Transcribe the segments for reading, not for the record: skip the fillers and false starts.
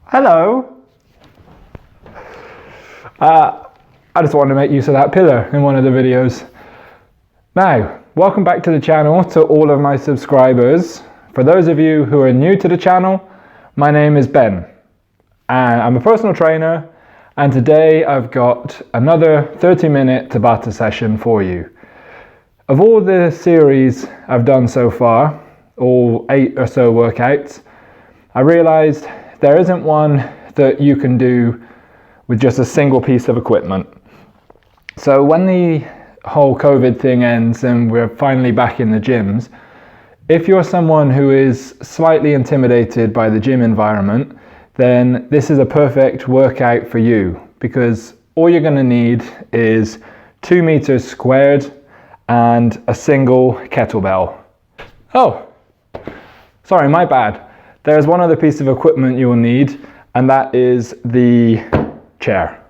Hello. I just wanted to make use of that pillar in one of the videos. Now, welcome back to the channel to all of my subscribers. For those of you who are new to the channel, my name is Ben, and I'm a personal trainer, and today I've got another 30-minute Tabata session for you. Of all the series I've done so far, all 8 or so workouts, I realized there isn't one that you can do with just a single piece of equipment. So when the whole COVID thing ends and we're finally back in the gyms, if you're someone who is slightly intimidated by the gym environment, then this is a perfect workout for you, because all you're going to need is 2 meters squared and a single kettlebell. Oh, sorry, my bad. There's one other piece of equipment you'll need, and that is the chair.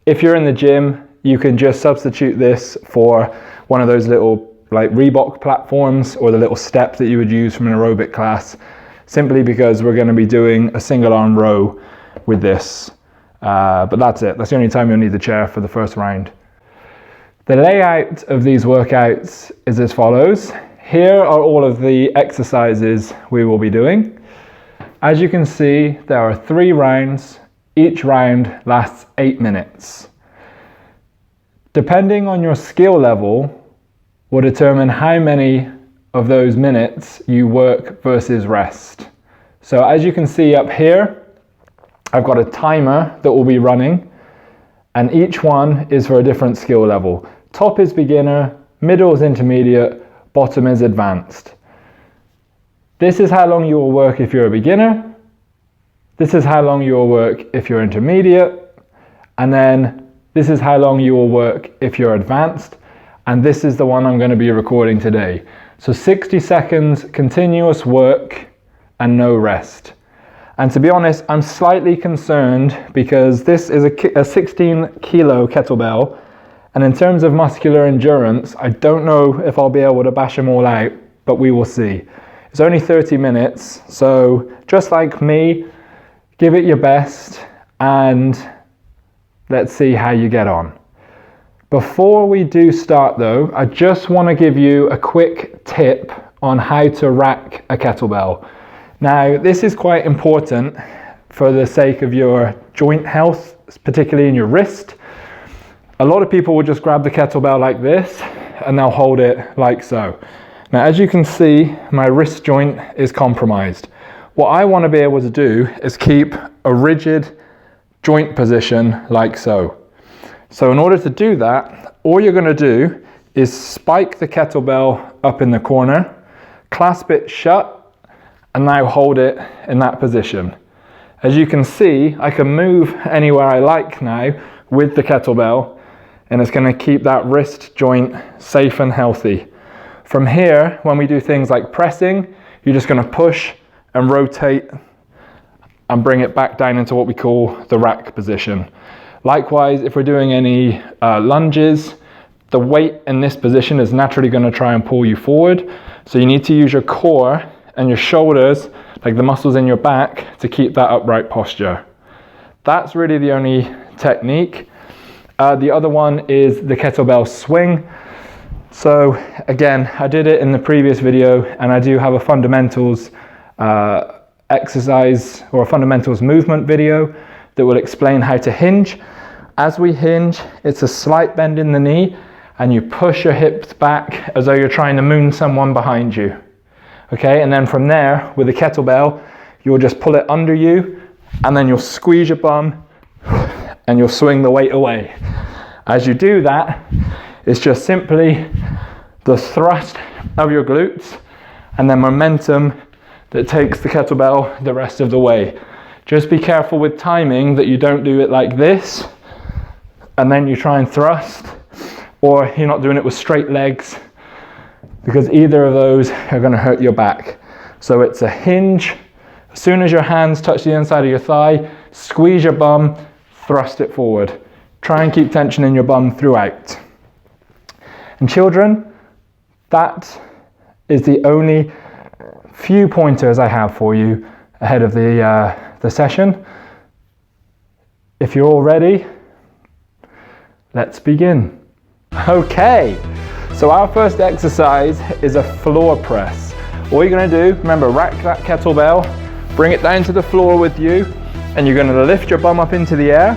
If you're in the gym, you can just substitute this for one of those little like Reebok platforms or the little step that you would use from an aerobic class, simply because we're going to be doing a single arm row with this. But that's it. That's the only time you'll need the chair for the first round. The layout of these workouts is as follows. Here are all of the exercises we will be doing. As you can see, there are 3 rounds. Each round lasts 8 minutes. Depending on your skill level will determine how many of those minutes you work versus rest. So as you can see up here, I've got a timer that will be running, and each one is for a different skill level. Top is beginner, middle is intermediate, bottom is advanced. This is how long you will work if you're a beginner. This is how long you will work if you're intermediate. And then this is how long you will work if you're advanced. And this is the one I'm going to be recording today. So 60 seconds continuous work and no rest. And to be honest, I'm slightly concerned because this is a 16 kilo kettlebell. And in terms of muscular endurance, I don't know if I'll be able to bash them all out, but we will see. It's only 30 minutes, so just like me, give it your best and let's see how you get on. Before we do start though, I just want to give you a quick tip on how to rack a kettlebell. Now, this is quite important for the sake of your joint health, particularly in your wrist. A lot of people will just grab the kettlebell like this and they'll hold it like so. Now, as you can see, my wrist joint is compromised. What I want to be able to do is keep a rigid joint position like so. So in order to do that, all you're going to do is spike the kettlebell up in the corner, clasp it shut, and now hold it in that position. As you can see, I can move anywhere I like now with the kettlebell, and it's going to keep that wrist joint safe and healthy. From here, when we do things like pressing, you're just going to push and rotate and bring it back down into what we call the rack position. Likewise, if we're doing any lunges, the weight in this position is naturally going to try and pull you forward. So you need to use your core and your shoulders, like the muscles in your back, to keep that upright posture. That's really the only technique. The other one is the kettlebell swing. So again, I did it in the previous video, and I do have a fundamentals exercise or a fundamentals movement video that will explain how to hinge. As we hinge, it's a slight bend in the knee, and you push your hips back as though you're trying to moon someone behind you. Okay, and then from there, with the kettlebell, you'll just pull it under you, and then you'll squeeze your bum, and you'll swing the weight away. As you do that, it's just simply the thrust of your glutes and then momentum that takes the kettlebell the rest of the way. Just be careful with timing that you don't do it like this and then you try and thrust, or you're not doing it with straight legs, because either of those are going to hurt your back. So it's a hinge. As soon as your hands touch the inside of your thigh, squeeze your bum, thrust it forward. Try and keep tension in your bum throughout. And children, that is the only few pointers I have for you ahead of the the session. If you're all ready, let's begin. Okay, so our first exercise is a floor press. All you're going to do, remember, rack that kettlebell, bring it down to the floor with you, and you're going to lift your bum up into the air,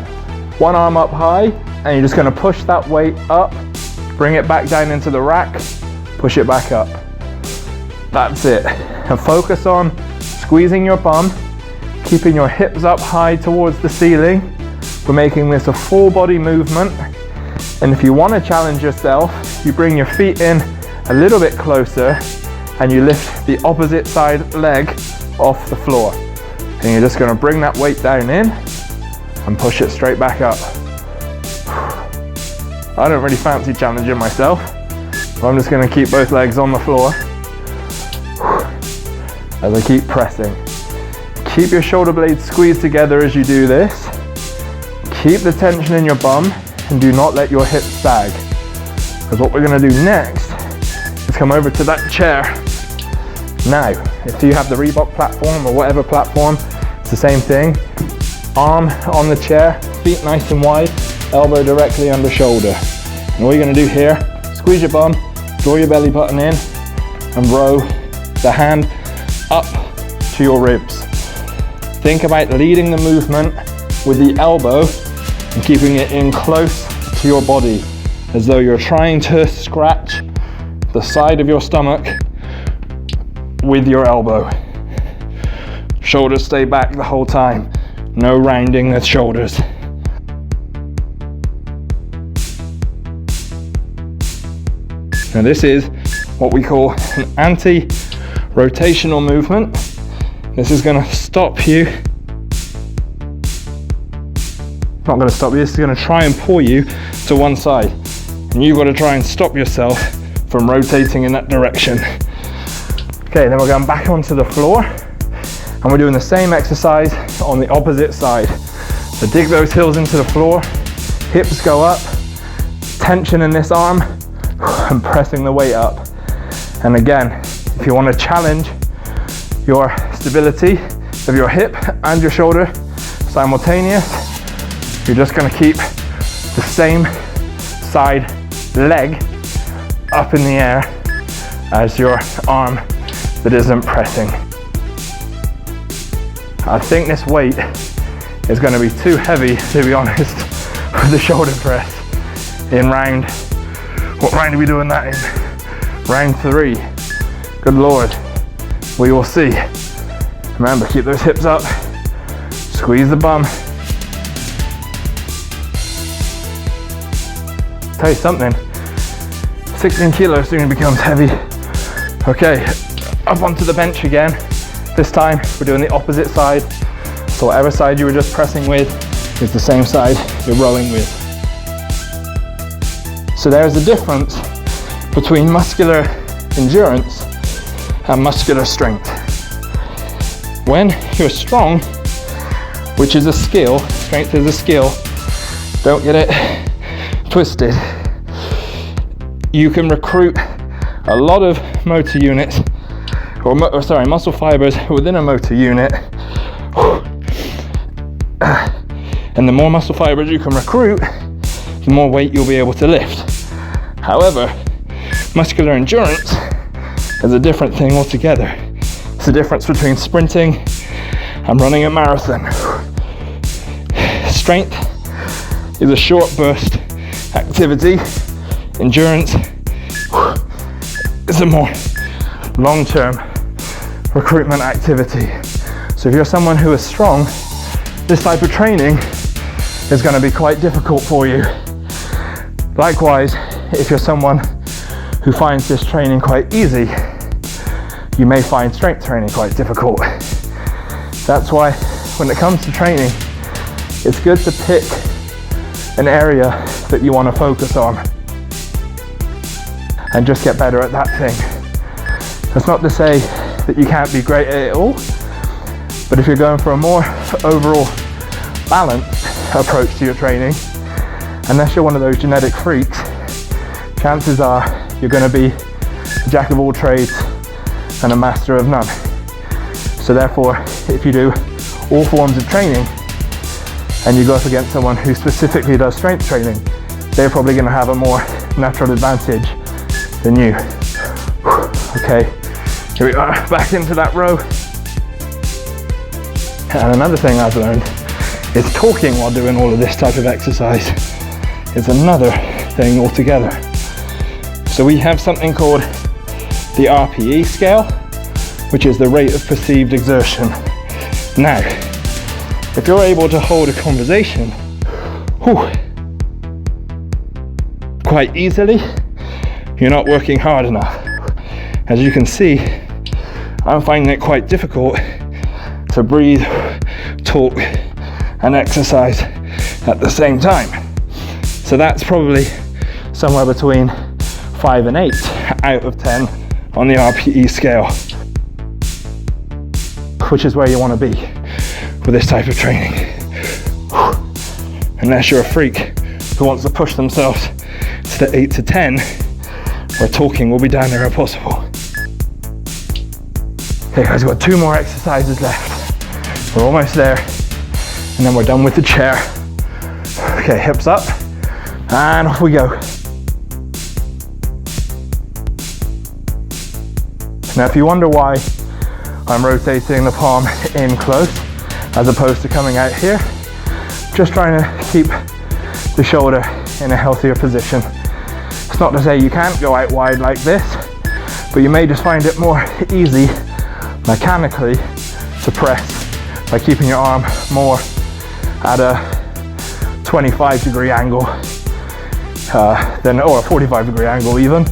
one arm up high, and you're just going to push that weight up, bring it back down into the rack, push it back up. That's it. And focus on squeezing your bum, keeping your hips up high towards the ceiling. We're making this a full body movement. And if you want to challenge yourself, you bring your feet in a little bit closer and you lift the opposite side leg off the floor. And you're just going to bring that weight down in and push it straight back up. I don't really fancy challenging myself, so I'm just going to keep both legs on the floor as I keep pressing. Keep your shoulder blades squeezed together as you do this. Keep the tension in your bum and do not let your hips sag. Because what we're going to do next is come over to that chair. Now, if you have the Reebok platform or whatever platform, it's the same thing. Arm on the chair, feet nice and wide, elbow directly under shoulder. And all you're going to do here, squeeze your bum, draw your belly button in, and row the hand up to your ribs. Think about leading the movement with the elbow and keeping it in close to your body, as though you're trying to scratch the side of your stomach with your elbow. Shoulders stay back the whole time. No rounding the shoulders. Now this is what we call an anti-rotational movement. This is going to stop you. Not going to stop you, this is going to try and pull you to one side. And you've got to try and stop yourself from rotating in that direction. Okay, then we're going back onto the floor and we're doing the same exercise on the opposite side. So dig those heels into the floor, hips go up, tension in this arm, and pressing the weight up. And again, if you want to challenge your stability of your hip and your shoulder simultaneous, you're just going to keep the same side leg up in the air as your arm that isn't pressing. I think this weight is going to be too heavy, to be honest, for the shoulder press in round. What round are we doing that in? Round 3. Good Lord. We will see. Remember, keep those hips up. Squeeze the bum. Tell you something, 16 kilos soon becomes heavy. Okay, up onto the bench again. This time we're doing the opposite side. So whatever side you were just pressing with is the same side you're rowing with. So there's a difference between muscular endurance and muscular strength. When you're strong, which is a skill, strength is a skill, don't get it twisted, you can recruit a lot of motor units, muscle fibers within a motor unit, and the more muscle fibers you can recruit, the more weight you'll be able to lift. However, muscular endurance is a different thing altogether. It's the difference between sprinting and running a marathon. Strength is a short burst activity. Endurance is a more long-term recruitment activity. So if you're someone who is strong, this type of training is going to be quite difficult for you. Likewise, if you're someone who finds this training quite easy, you may find strength training quite difficult. That's why when it comes to training, it's good to pick an area that you want to focus on and just get better at that thing. That's not to say that you can't be great at it all, but if you're going for a more overall balanced approach to your training, unless you're one of those genetic freaks, chances are you're going to be a jack of all trades and a master of none. So therefore, if you do all forms of training, and you go up against someone who specifically does strength training, they're probably going to have a more natural advantage than you. Okay, here we are, back into that row. And another thing I've learned is talking while doing all of this type of exercise is another thing altogether. So we have something called the Rpe Scale, which is the rate of perceived exertion. Now, if you're able to hold a conversation quite easily, you're not working hard enough. As you can see, I'm finding it quite difficult to breathe, talk, and exercise at the same time. So that's probably somewhere between 5 and 8 out of 10 on the Rpe scale, which is where you want to be with this type of training. Unless you're a freak who wants to push themselves to the 8 to 10, where talking will be down there if possible. Okay guys, we've got 2 more exercises left. We're almost there, and then we're done with the chair. Okay, hips up, and off we go. Now if you wonder why I'm rotating the palm in close as opposed to coming out here, just trying to keep the shoulder in a healthier position. It's not to say you can't go out wide like this, but you may just find it more easy mechanically to press by keeping your arm more at a 25-degree angle or a 45-degree angle even,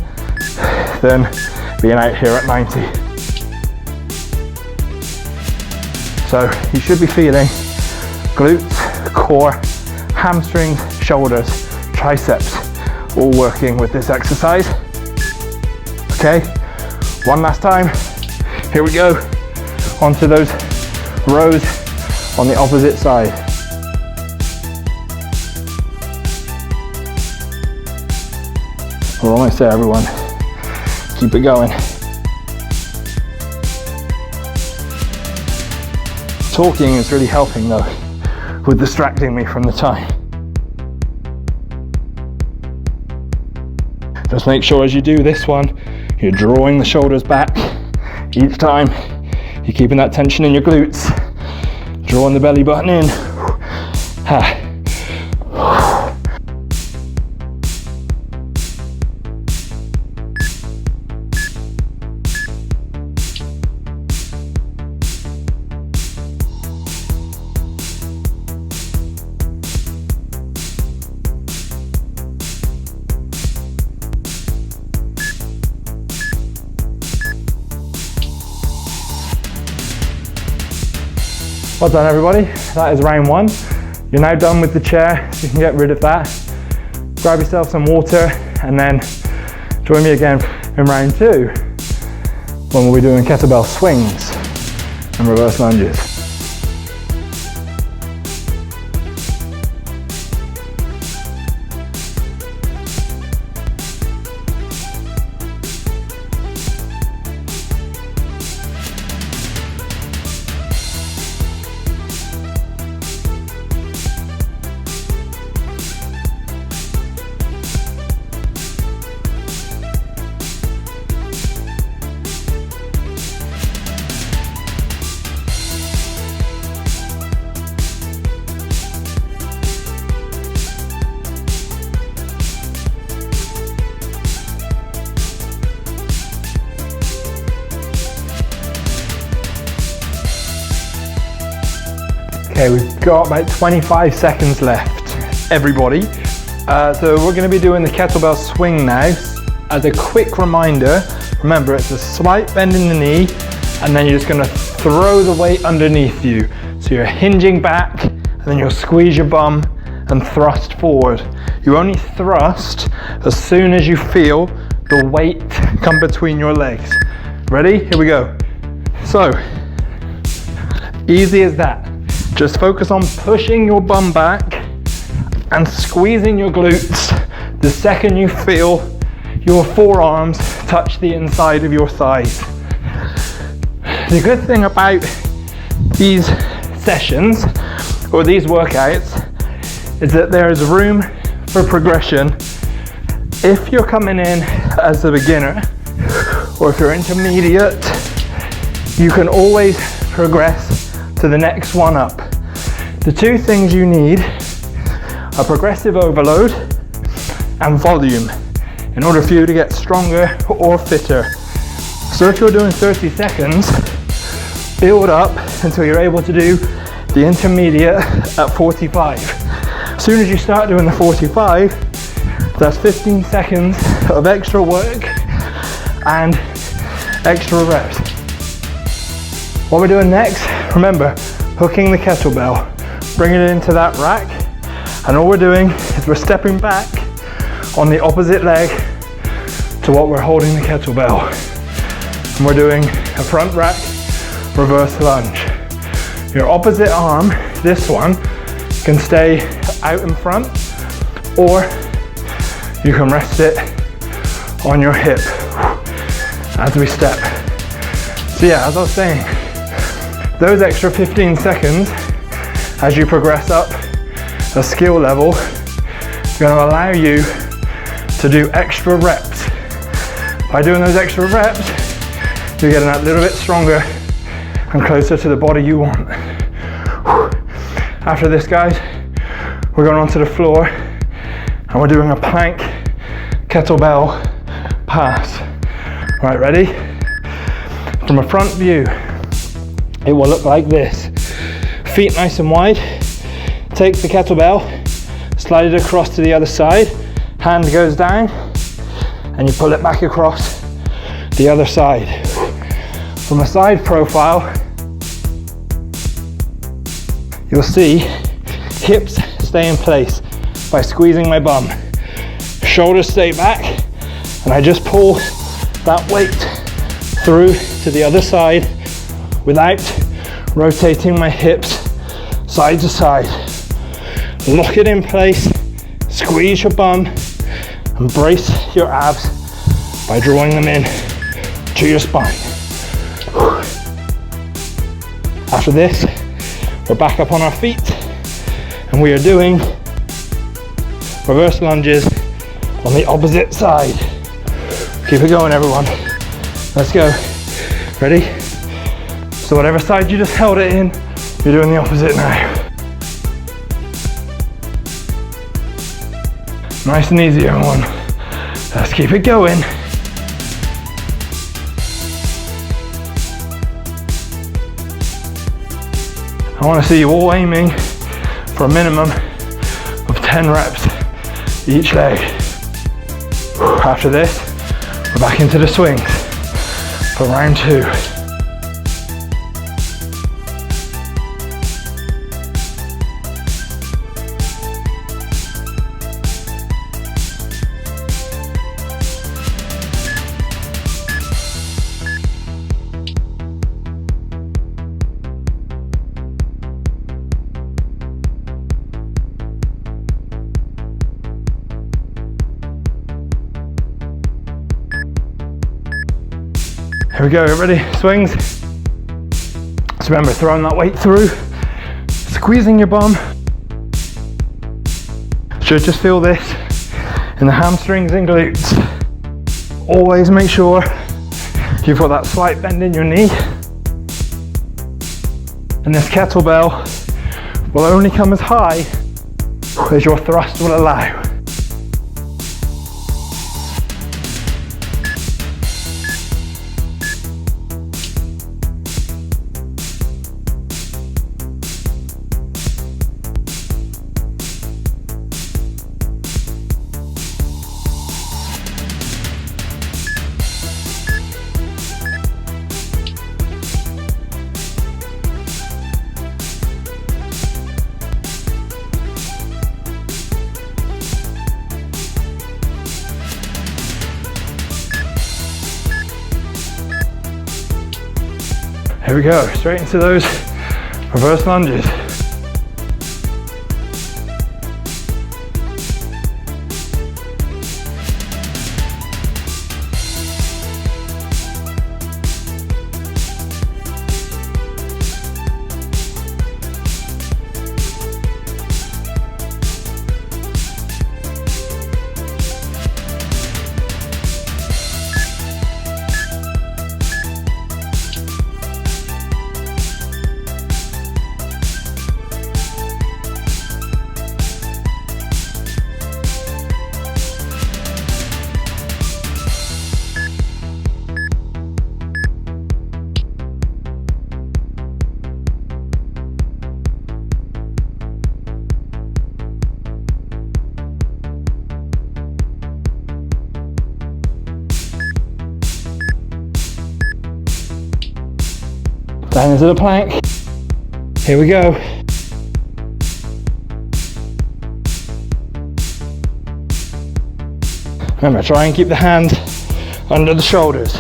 than being out here at 90. So you should be feeling glutes, core, hamstrings, shoulders, triceps, all working with this exercise. Okay, one last time. Here we go, onto those rows on the opposite side. We're almost there, everyone. Keep it going. Talking is really helping though, with distracting me from the time. Just make sure as you do this one, you're drawing the shoulders back each time. You're keeping that tension in your glutes, drawing the belly button in. Well done everybody, that is round 1. You're now done with the chair, so you can get rid of that. Grab yourself some water and then join me again in round 2 when we'll be doing kettlebell swings and reverse lunges. Okay, we've got about 25 seconds left, everybody. So we're going to be doing the kettlebell swing now. As a quick reminder, remember it's a slight bend in the knee, and then you're just going to throw the weight underneath you. So you're hinging back, and then you'll squeeze your bum and thrust forward. You only thrust as soon as you feel the weight come between your legs. Ready? Here we go. So, easy as that. Just focus on pushing your bum back and squeezing your glutes the second you feel your forearms touch the inside of your thighs. The good thing about these sessions or these workouts is that there is room for progression. If you're coming in as a beginner or if you're intermediate, you can always progress to the next one up. The two things you need are progressive overload and volume in order for you to get stronger or fitter. So if you're doing 30 seconds, build up until you're able to do the intermediate at 45. As soon as you start doing the 45, that's 15 seconds of extra work and extra reps. What we're doing next, remember, hooking the kettlebell, bringing it into that rack, and all we're doing is we're stepping back on the opposite leg to what we're holding the kettlebell. And we're doing a front rack, reverse lunge. Your opposite arm, this one, can stay out in front, or you can rest it on your hip as we step. So yeah, as I was saying, those extra 15 seconds as you progress up a skill level is going to allow you to do extra reps. By doing those extra reps, you're getting that little bit stronger and closer to the body you want. After this, guys, we're going onto the floor and we're doing a plank kettlebell pass. Right, ready? From a front view, it will look like this. Feet nice and wide. Take the kettlebell, slide it across to the other side. Hand goes down and you pull it back across the other side. From a side profile, you'll see hips stay in place by squeezing my bum. Shoulders stay back, and I just pull that weight through to the other side without rotating my hips side to side. Lock it in place, squeeze your bum, and brace your abs by drawing them in to your spine. After this, we're back up on our feet and we are doing reverse lunges on the opposite side. Keep it going, everyone. Let's go. Ready? So whatever side you just held it in, you're doing the opposite now. Nice and easy, everyone. Let's keep it going. I want to see you all aiming for a minimum of 10 reps each leg. After this, we're back into the swings for round 2. Here we go, ready? Swings. So remember, throwing that weight through, squeezing your bum. Should just feel this in the hamstrings and glutes. Always make sure you've got that slight bend in your knee. And this kettlebell will only come as high as your thrust will allow. Here we go, straight into those reverse lunges. Back into the plank. Here we go. Remember, try and keep the hand under the shoulders.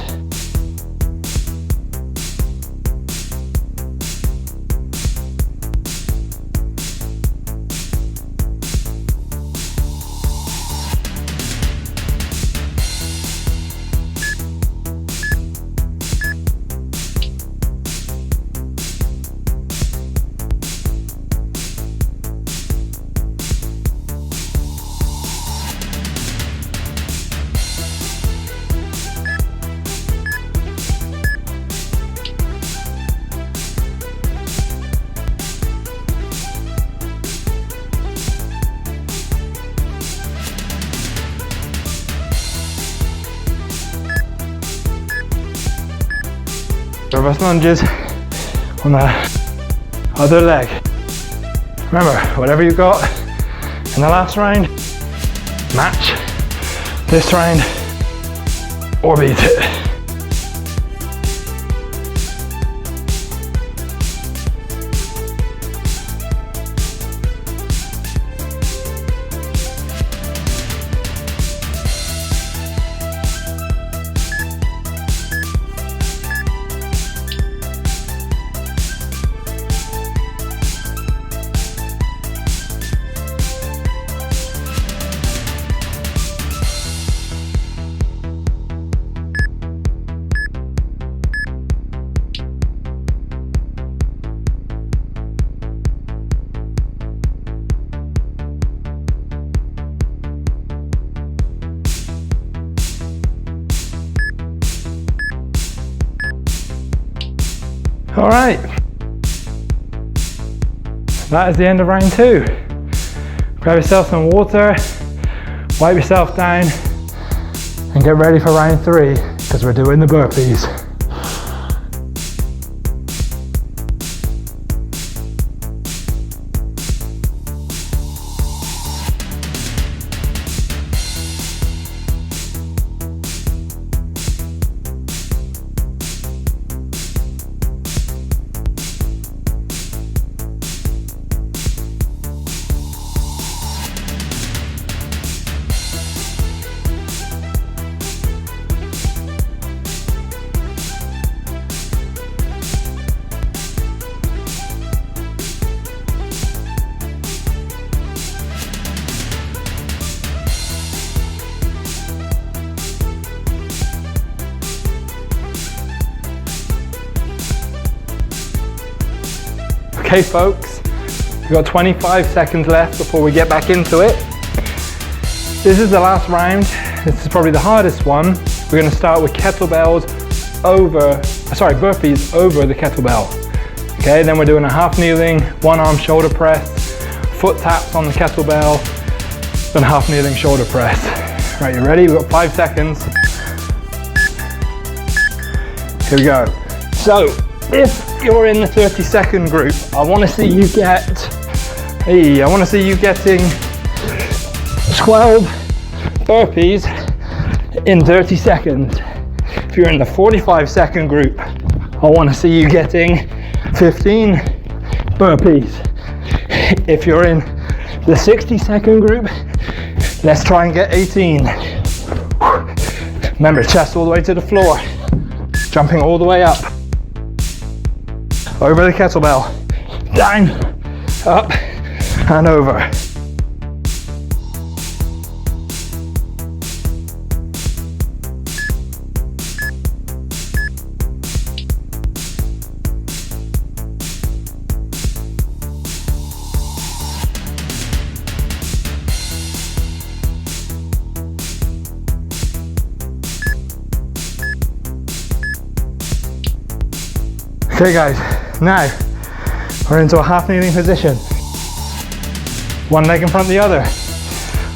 Reverse lunges on the other leg. Remember, whatever you got in the last round, match this round or beat it. All right, that is the end of round 2. Grab yourself some water, wipe yourself down, and get ready for round 3, because we're doing the burpees. Okay folks, we've got 25 seconds left before we get back into it. This is the last round. This is probably the hardest one. We're going to start with burpees over the kettlebell. Okay, then we're doing a half kneeling, one arm shoulder press, foot taps on the kettlebell, then half kneeling shoulder press. Right, you ready? We've got 5 seconds. Here we go. So, if you're in the 30-second group, I want to see you getting 12 burpees in 30 seconds. If you're in the 45-second group, I want to see you getting 15 burpees. If you're in the 60-second group, let's try and get 18. Remember, chest all the way to the floor, jumping all the way up. Over the kettlebell, down, up, and over. Okay guys, now we're into a half kneeling position. One leg in front of the other.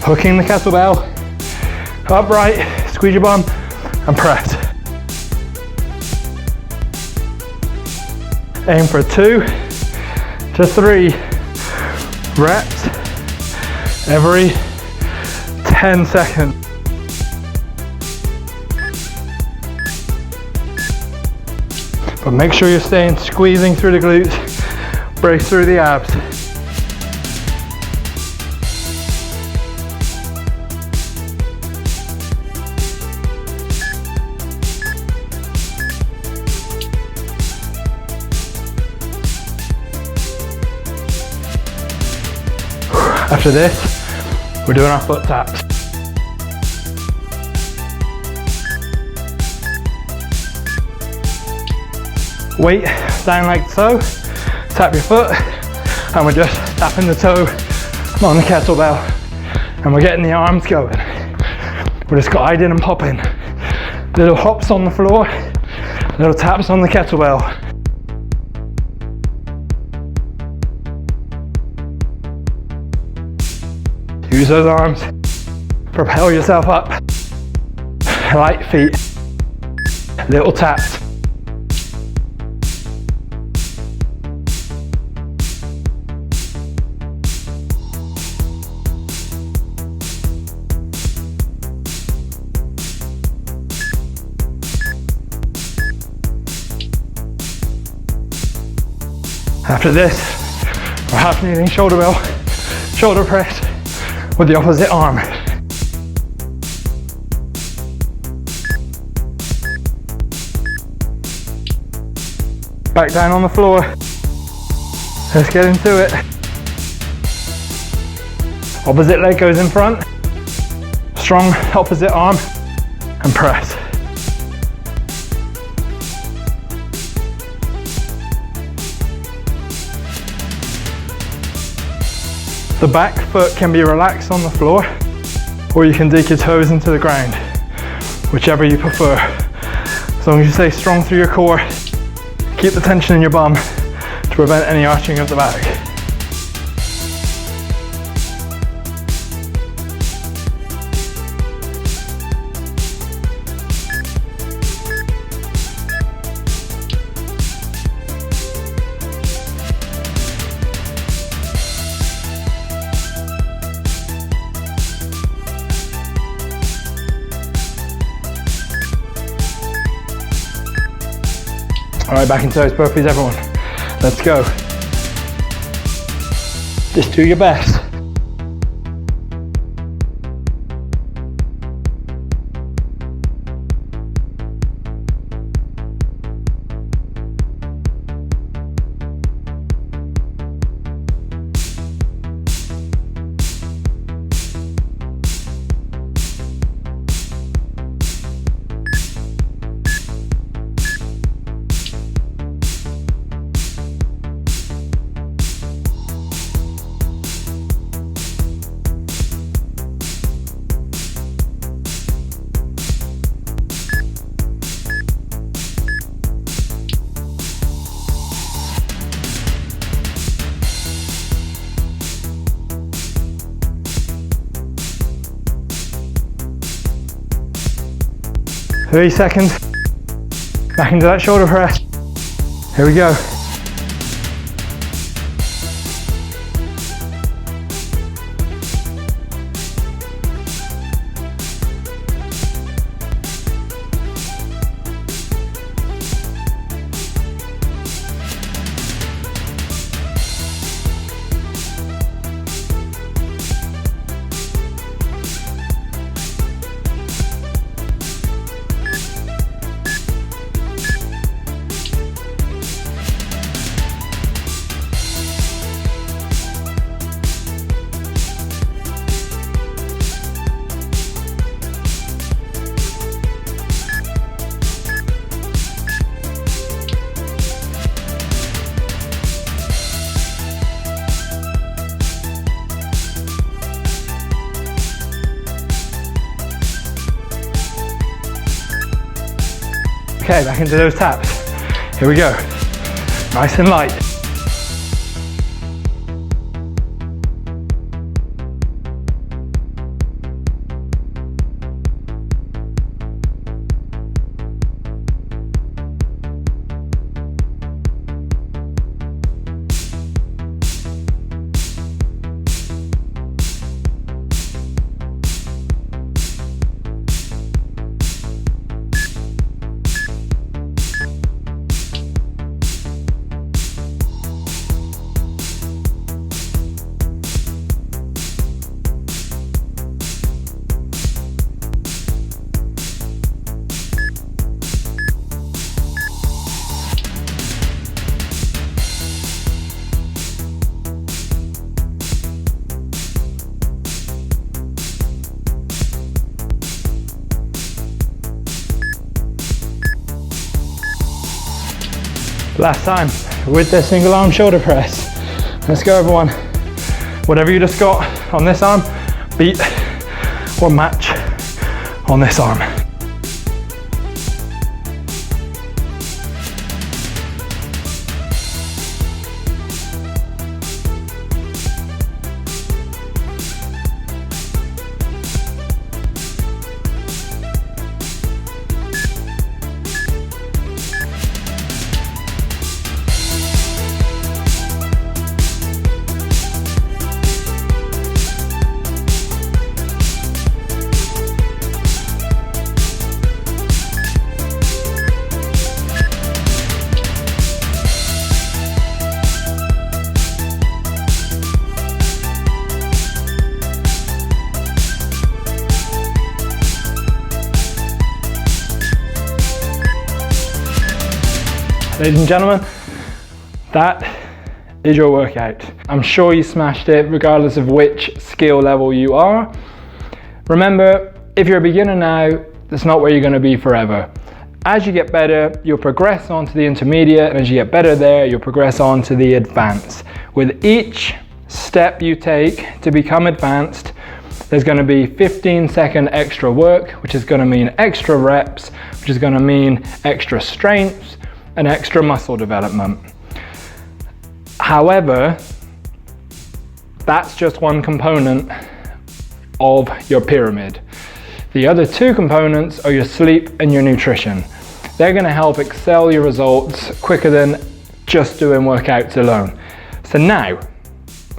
Hooking the kettlebell, upright, squeeze your bum, and press. Aim for 2 to 3 reps every 10 seconds. But make sure you're staying squeezing through the glutes, brace through the abs. After this, we're doing our foot taps. Weight down like so, tap your foot, and we're just tapping the toe on the kettlebell, and we're getting the arms going. We're just gliding and popping. Little hops on the floor, little taps on the kettlebell. Use those arms, propel yourself up, light feet, little taps. After this, we're half kneeling shoulder press with the opposite arm. Back down on the floor. Let's get into it. Opposite leg goes in front. Strong opposite arm and press. The back foot can be relaxed on the floor, or you can dig your toes into the ground, whichever you prefer. As long as you stay strong through your core, keep the tension in your bum to prevent any arching of the back. All right, back into those burpees, everyone. Let's go. Just do your best. Thirty seconds. Back into that shoulder press. Here we go. Okay, back into those taps. Here we go. Nice and light. Last time with the single arm shoulder press. Let's go everyone. Whatever you just got on this arm, beat or match on this arm. Ladies and gentlemen, that is your workout. I'm sure you smashed it regardless of which skill level you are. Remember, if you're a beginner now, that's not where you're going to be forever. As you get better, you'll progress on to the intermediate, and as you get better there, you'll progress on to the advanced. With each step you take to become advanced, there's going to be 15-second extra work, which is going to mean extra reps, which is going to mean extra strength, and extra muscle development. However, that's just one component of your pyramid. The other two components are your sleep and your nutrition. They're going to help excel your results quicker than just doing workouts alone. So now,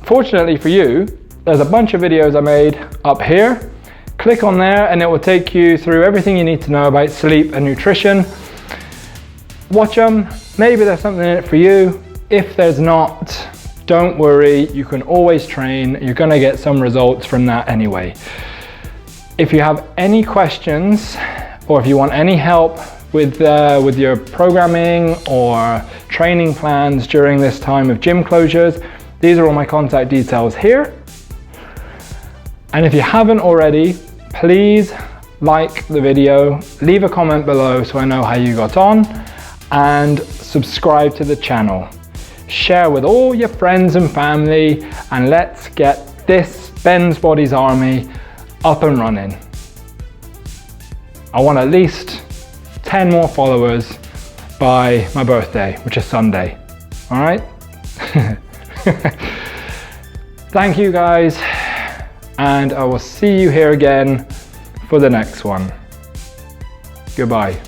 fortunately for you, there's a bunch of videos I made up here. Click on there and it will take you through everything you need to know about sleep and nutrition. Watch them, maybe there's something in it for you. If there's not, don't worry, you can always train. You're gonna get some results from that anyway. If you have any questions, or if you want any help with your programming or training plans during this time of gym closures, these are all my contact details here. And if you haven't already, please like the video, leave a comment below so I know how you got on, and subscribe to the channel. Share with all your friends and family, and let's get this Ben's Bodies Army up and running. I want at least 10 more followers by my birthday, which is Sunday. All right? Thank you guys, and I will see you here again for the next one. Goodbye.